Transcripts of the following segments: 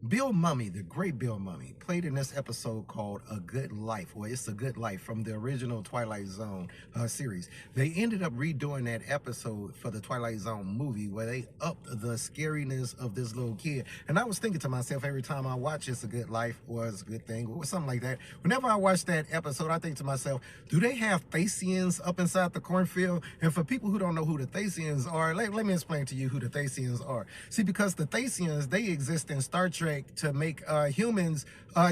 Bill Mummy, the great Bill Mummy, played in this episode called A Good Life, or It's a Good Life, from the original Twilight Zone series. They ended up redoing that episode for the Twilight Zone movie where they upped the scariness of this little kid. And I was thinking to myself every time I watch It's a Good Life, or It's a Good Thing, or something like that, whenever I watch that episode, I think to myself, do they have Thasians up inside the cornfield? And for people who don't know who the Thasians are, let me explain to you who the Thasians are. See, because the Thasians, they exist in Star Trek to make humans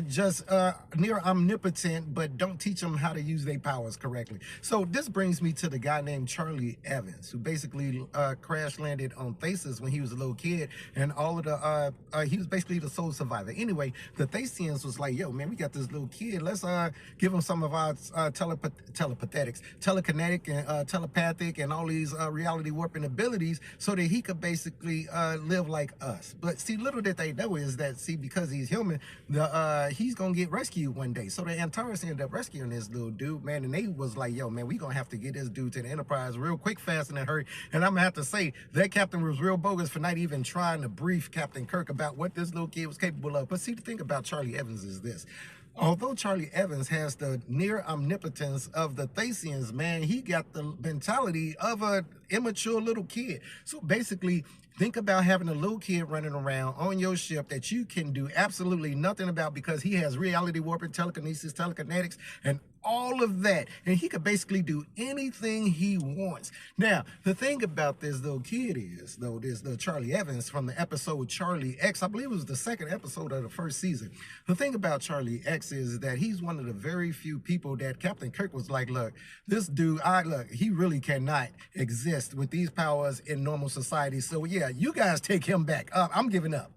just near omnipotent, but don't teach them how to use their powers correctly. So this brings me to the guy named Charlie Evans, who basically crash landed on Thasus when he was a little kid, and all of the he was basically the sole survivor. Anyway, the Thasians was like, yo man, we got this little kid, let's give him some of our telekinetic and telepathic and all these reality warping abilities so that he could basically live like us. But see, little did they know is that, see, because he's human, he's gonna get rescued one day. So the Antares ended up rescuing this little dude, man, and they was like, yo man, we gonna have to get this dude to the Enterprise real quick, fast, and in a hurry. And I'm gonna have to say that captain was real bogus for not even trying to brief Captain Kirk about what this little kid was capable of. But see, the thing about Charlie Evans is this: although Charlie Evans has the near omnipotence of the Thasians, man, he got the mentality of a immature little kid. So basically, think about having a little kid running around on your ship that you can do absolutely nothing about because he has reality warping, telekinesis, telekinetics, and all of that. And he could basically do anything he wants. Now, the thing about this little kid is, though, this little Charlie Evans from the episode Charlie X, I believe it was the second episode of the first season. The thing about Charlie X is that he's one of the very few people that Captain Kirk was like, look, this dude, he really cannot exist with these powers in normal society. So yeah, you guys take him back. I'm giving up.